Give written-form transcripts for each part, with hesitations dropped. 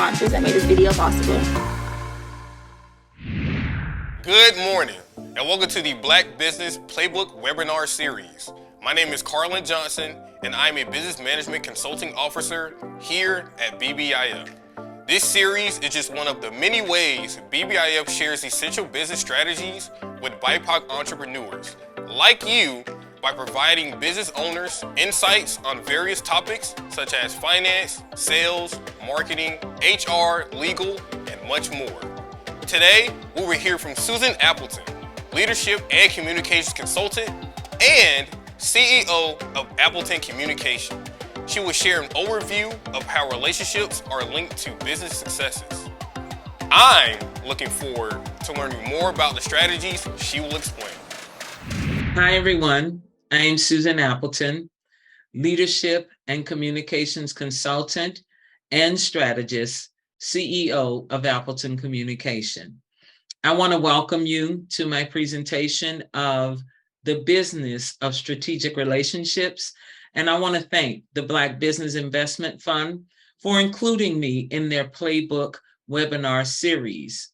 sponsors that made this video possible. Good morning, and welcome to the Black Business Playbook webinar series. My name is Carlin Johnson, and I'm a business management consulting officer here at BBIF. This series is just one of the many ways BBIF shares essential business strategies with BIPOC entrepreneurs like you by providing business owners insights on various topics such as finance, sales, marketing, HR, legal, and much more. Today, we will hear from Susan Appleton, leadership and communications consultant and CEO of Appleton Communication. She will share an overview of how relationships are linked to business successes. I'm looking forward to learning more about the strategies she will explain. Hi, everyone. I'm Susan Appleton, leadership and communications consultant and strategist, CEO of Appleton Communication. I want to welcome you to my presentation of the business of strategic relationships. And I want to thank the Black Business Investment Fund for including me in their Playbook webinar series.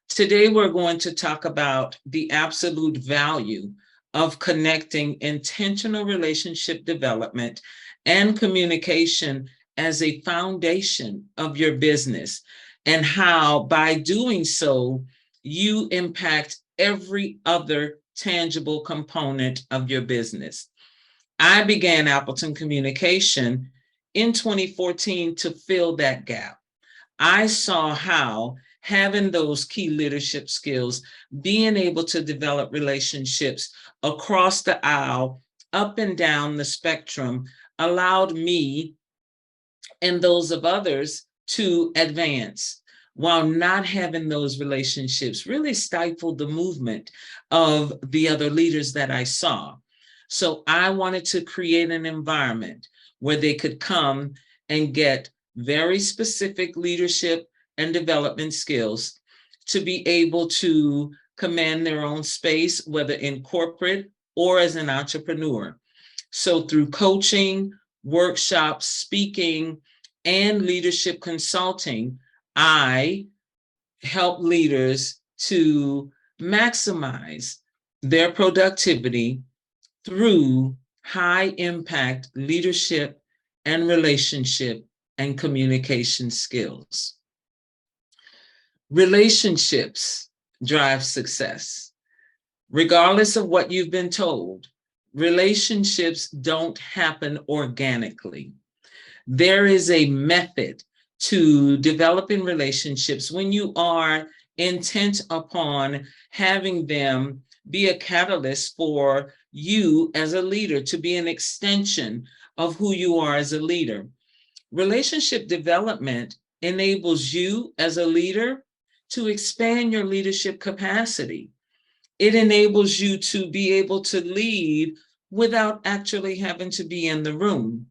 Today, we're going to talk about the absolute value of connecting intentional relationship development and communication as a foundation of your business, and how by doing so, you impact every other tangible component of your business. I began Appleton Communication in 2014 to fill that gap. I saw how having those key leadership skills, being able to develop relationships across the aisle, up and down the spectrum, allowed me and those of others to advance, while not having those relationships really stifled the movement of the other leaders that I saw. So I wanted to create an environment where they could come and get very specific leadership and development skills to be able to command their own space, whether in corporate or as an entrepreneur. So through coaching, workshops, speaking, and leadership consulting, I help leaders to maximize their productivity through high impact leadership and relationship and communication skills. Relationships drive success. Regardless of what you've been told, relationships don't happen organically. There is a method to developing relationships when you are intent upon having them be a catalyst for you as a leader, to be an extension of who you are as a leader. Relationship development enables you as a leader to expand your leadership capacity. It enables you to be able to lead without actually having to be in the room.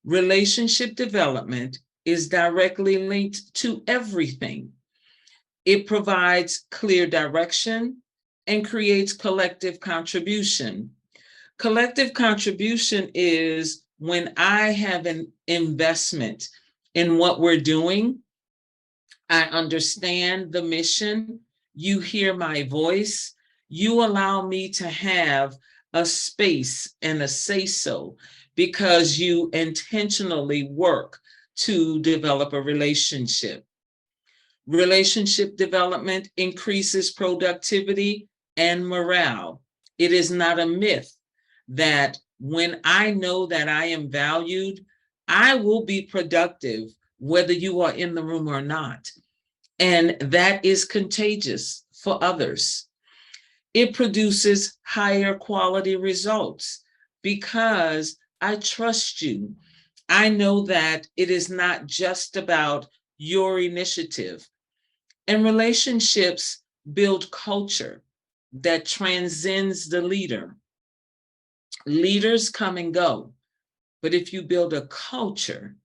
Relationship development is directly linked to everything. It provides clear direction and creates collective contribution. Collective contribution is when I have an investment in what we're doing, I understand the mission, you hear my voice, you allow me to have a space and a say-so because you intentionally work to develop a relationship. Relationship development increases productivity and morale. It is not a myth that when I know that I am valued, I will be productive whether you are in the room or not. And that is contagious for others. It produces higher quality results because I trust you. I know that it is not just about your initiative. And relationships build culture that transcends the leader. Leaders come and go, but if you build a culture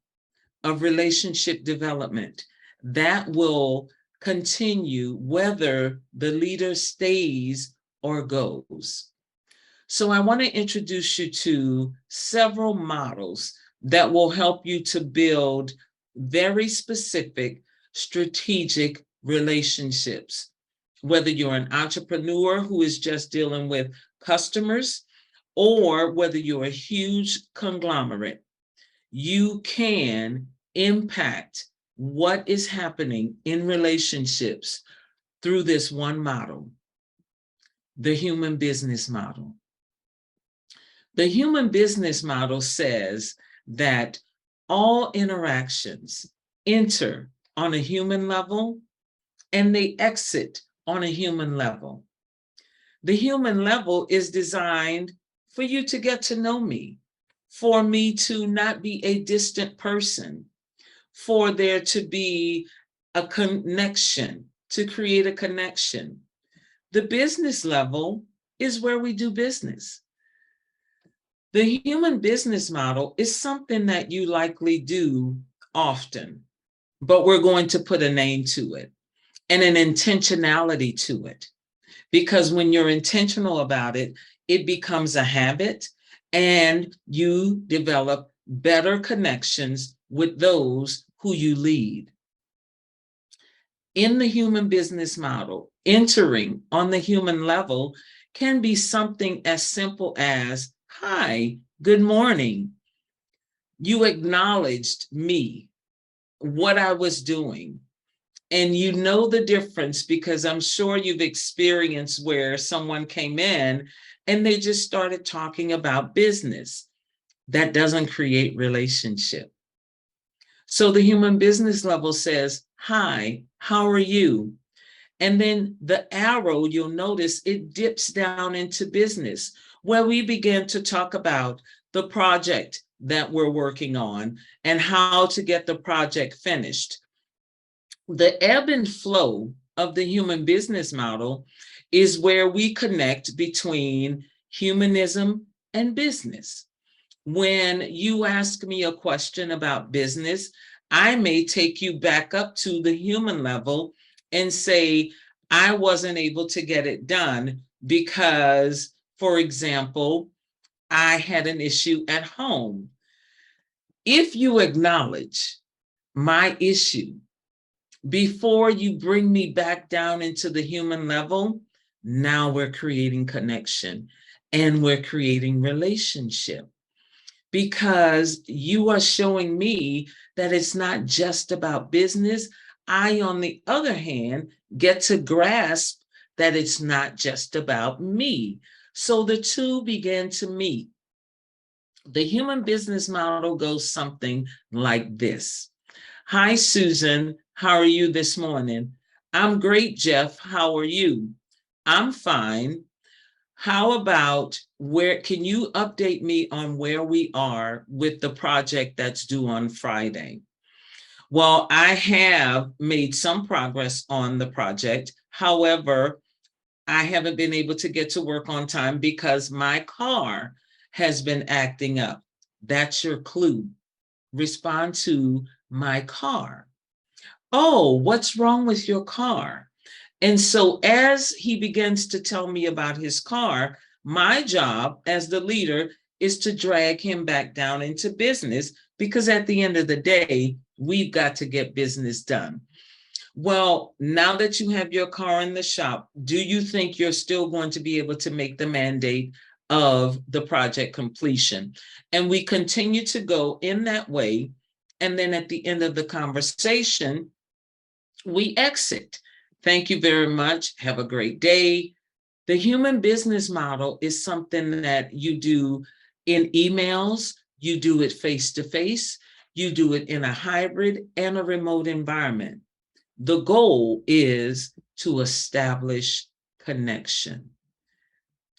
of relationship development, that will continue whether the leader stays or goes. So I want to introduce you to several models that will help you to build very specific, strategic relationships. Whether you're an entrepreneur who is just dealing with customers, or whether you're a huge conglomerate, you can impact what is happening in relationships through this one model, the human business model. The human business model says that all interactions enter on a human level and they exit on a human level. The human level is designed for you to get to know me, for me to not be a distant person, for there to be a connection, to create a connection. The business level is where we do business. The human business model is something that you likely do often, but we're going to put a name to it and an intentionality to it. Because when you're intentional about it, it becomes a habit and you develop better connections with those who you lead. In the human business model, entering on the human level can be something as simple as, hi, good morning. You acknowledged me, what I was doing. And you know the difference because I'm sure you've experienced where someone came in and they just started talking about business. That doesn't create relationship. So the human business level says, hi, how are you? And then the arrow, you'll notice it dips down into business, where we begin to talk about the project that we're working on and how to get the project finished. The ebb and flow of the human business model is where we connect between humanism and business. When you ask me a question about business, I may take you back up to the human level and say, I wasn't able to get it done because, for example, I had an issue at home. If you acknowledge my issue before you bring me back down into the human level, now we're creating connection and we're creating relationship, because you are showing me that it's not just about business. I, on the other hand, get to grasp that it's not just about me. So the two begin to meet. The human business model goes something like this. Hi, Susan. How are you this morning? I'm great, Jeff. How are you? I'm fine. How about can you update me on where we are with the project that's due on Friday? Well, I have made some progress on the project. However, I haven't been able to get to work on time because my car has been acting up. That's your clue. Respond to my car. Oh, what's wrong with your car? And so as he begins to tell me about his car, my job as the leader is to drag him back down into business, because at the end of the day, we've got to get business done. Well, now that you have your car in the shop, do you think you're still going to be able to make the mandate of the project completion? And we continue to go in that way. And then at the end of the conversation, we exit. Thank you very much. Have a great day. The human business model is something that you do in emails, you do it face-to-face, you do it in a hybrid and a remote environment. The goal is to establish connection,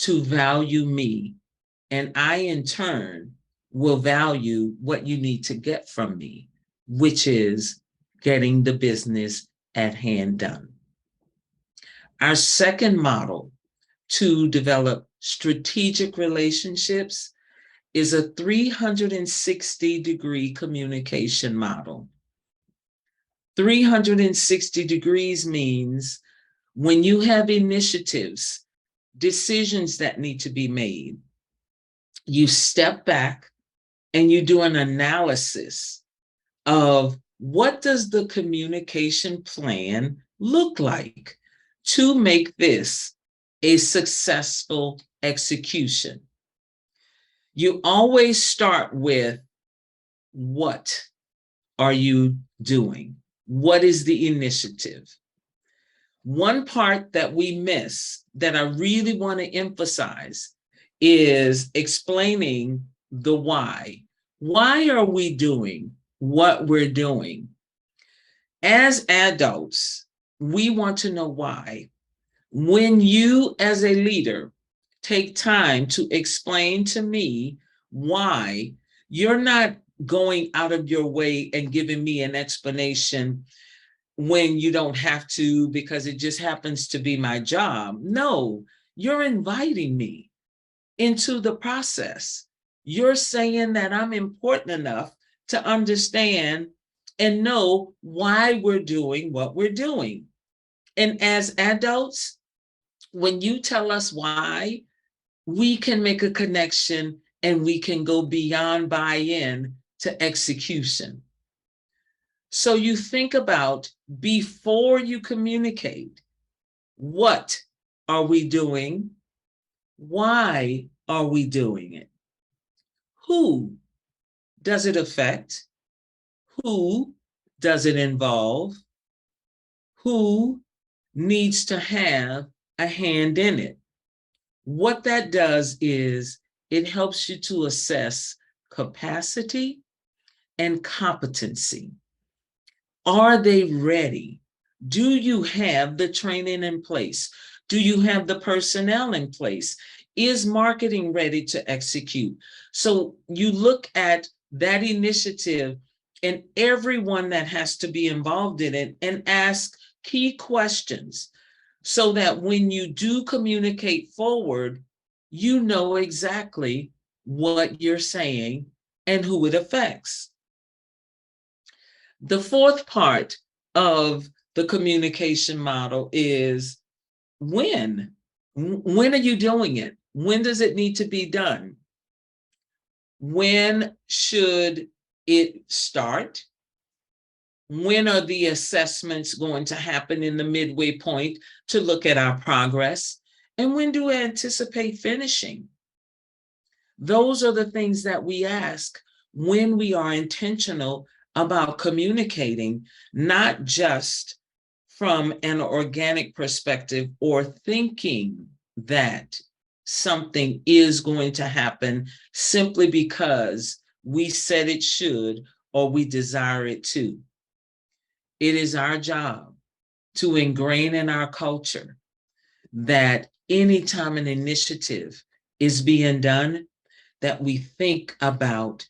to value me, and I in turn will value what you need to get from me, which is getting the business at hand done. Our second model to develop strategic relationships is a 360-degree communication model. 360 degrees means when you have initiatives, decisions that need to be made, you step back and you do an analysis of What does the communication plan look like to make this a successful execution? You always start with, what are you doing? What is the initiative? One part that we miss that I really want to emphasize is explaining the why. Why are we doing what we're doing? As adults, we want to know why. When you, as a leader, take time to explain to me why, you're not going out of your way and giving me an explanation when you don't have to because it just happens to be my job. No, you're inviting me into the process. You're saying that I'm important enough to understand and know why we're doing what we're doing. And as adults, when you tell us why, we can make a connection and we can go beyond buy-in to execution. So you think about, before you communicate, what are we doing? Why are we doing it? Who does it affect? Who does it involve? Who needs to have a hand in it? What that does is it helps you to assess capacity and competency. Are they ready? Do you have the training in place? Do you have the personnel in place? Is marketing ready to execute? So you look at that initiative and everyone that has to be involved in it and ask key questions so that when you do communicate forward, you know exactly what you're saying and who it affects. The fourth part of the communication model is when. When are you doing it? When does it need to be done? When should it start? When are the assessments going to happen in the midway point to look at our progress? And when do we anticipate finishing? Those are the things that we ask when we are intentional about communicating, not just from an organic perspective or thinking that something is going to happen simply because we said it should or we desire it to. It is our job to ingrain in our culture that anytime an initiative is being done, that we think about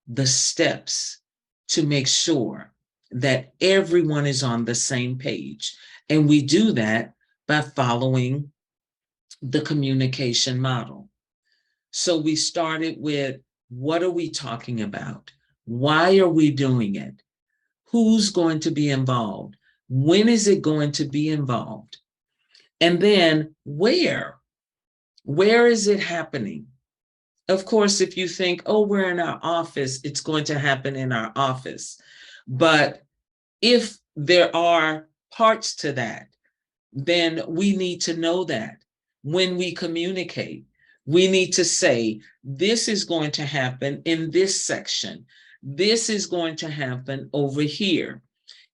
the steps to make sure that everyone is on the same page. And we do that by following the communication model. So we started with, what are we talking about? Why are we doing it? Who's going to be involved? When is it going to be involved? And then where? Where is it happening? Of course, if you think, oh, we're in our office, it's going to happen in our office. But if there are parts to that, then we need to know that when we communicate, we need to say, this is going to happen in this section. This is going to happen over here.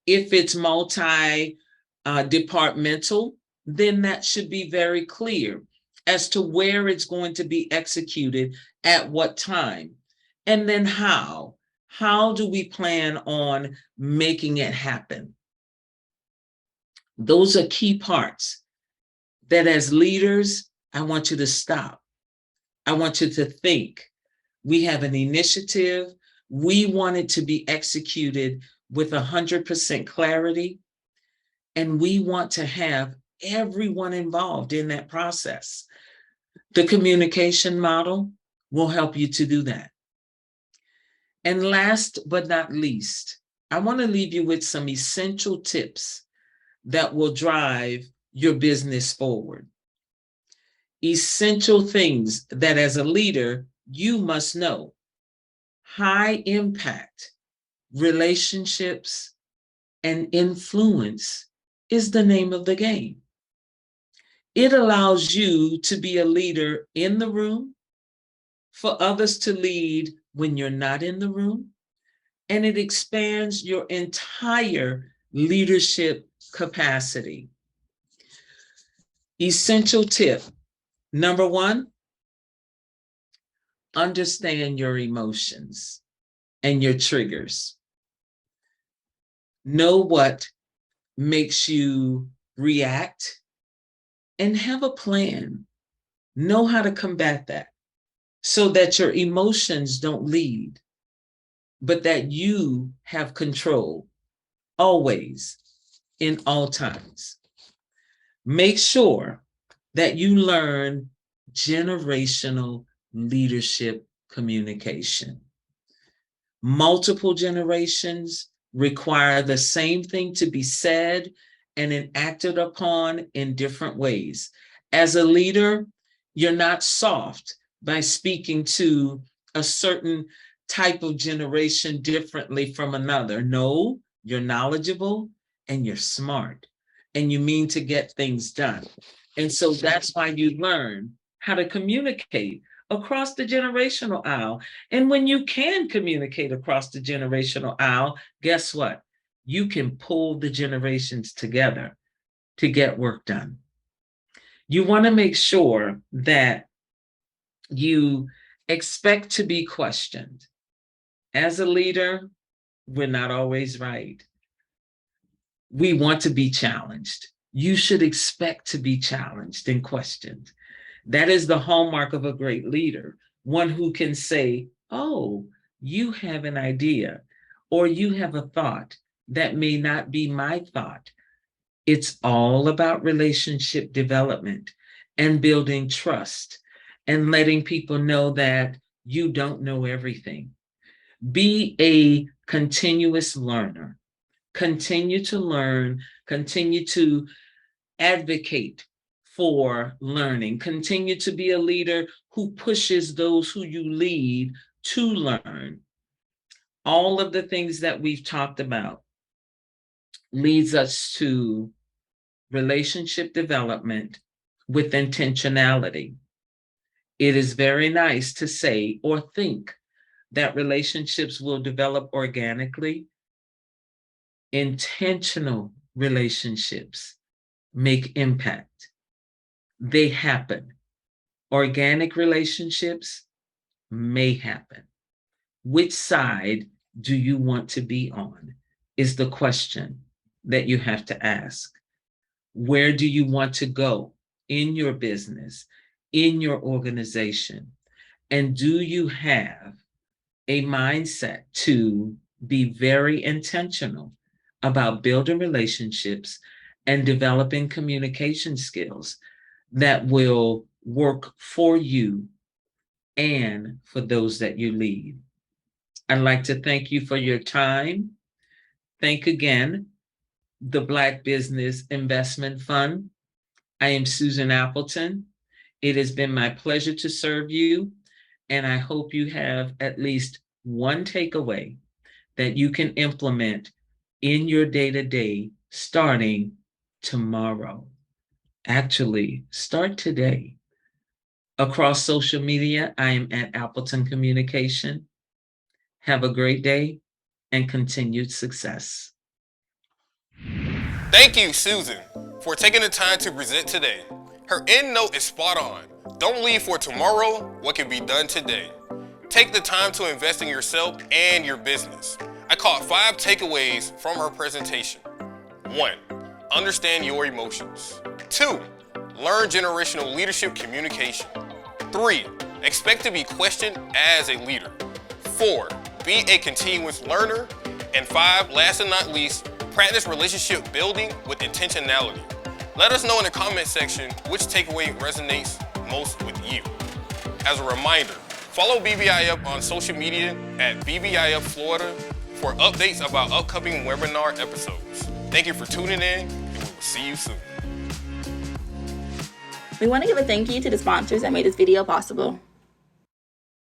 If it's multi-departmental, then that should be very clear as to where it's going to be executed at what time. And then how. How do we plan on making it happen? Those are key parts that as leaders, I want you to stop. I want you to think. We have an initiative. We want it to be executed with 100% clarity. And we want to have everyone involved in that process. The communication model will help you to do that. And last but not least, I want to leave you with some essential tips that will drive your business forward. Essential things that as a leader, you must know. High impact Relationships and influence is the name of the game. It allows you to be a leader in the room, for others to lead when you're not in the room, and it expands your entire leadership capacity. Essential tip number one, understand your emotions and your triggers. Know what makes you react and have a plan. Know how to combat that so that your emotions don't lead, but that you have control always, in all times. Make sure that you learn generational leadership communication. Multiple generations require the same thing to be said and enacted upon in different ways. As a leader, you're not soft by speaking to a certain type of generation differently from another. No, you're knowledgeable and you're smart and you mean to get things done. And so that's why you learn how to communicate across the generational aisle. And when you can communicate across the generational aisle, guess what? You can pull the generations together to get work done. You want to make sure that you expect to be questioned. As a leader, we're not always right. We want to be challenged. You should expect to be challenged and questioned. That is the hallmark of a great leader, one who can say, oh, you have an idea, or you have a thought that may not be my thought. It's all about relationship development and building trust and letting people know that you don't know everything. Be a continuous learner. Continue to learn, continue to advocate for learning, continue to be a leader who pushes those who you lead to learn. All of the things that we've talked about leads us to relationship development with intentionality. It is very nice to say or think that relationships will develop organically. Intentional relationships make impact. They happen. Organic relationships may happen. Which side do you want to be on is the question that you have to ask. Where do you want to go in your business, in your organization? And do you have a mindset to be very intentional about building relationships and developing communication skills that will work for you and for those that you lead? I'd like to thank you for your time. Thank again the Black Business Investment Fund. I am Susan Appleton. It has been my pleasure to serve you, and I hope you have at least one takeaway that you can implement in your day-to-day starting tomorrow. Actually, start today. Across social media, I am at Appleton Communication. Have a great day and continued success. Thank you, Susan, for taking the time to present today. Her end note is spot on. Don't leave for tomorrow what can be done today. Take the time to invest in yourself and your business. I caught 5 takeaways from her presentation. 1. Understand your emotions. 2. Learn generational leadership communication. 3. Expect to be questioned as a leader. 4. Be a continuous learner. And 5, last and not least, practice relationship building with intentionality. Let us know in the comment section which takeaway resonates most with you. As a reminder, follow BBIF on social media at BBIF Florida for updates about upcoming webinar episodes. Thank you for tuning in, and we will see you soon. We want to give a thank you to the sponsors that made this video possible.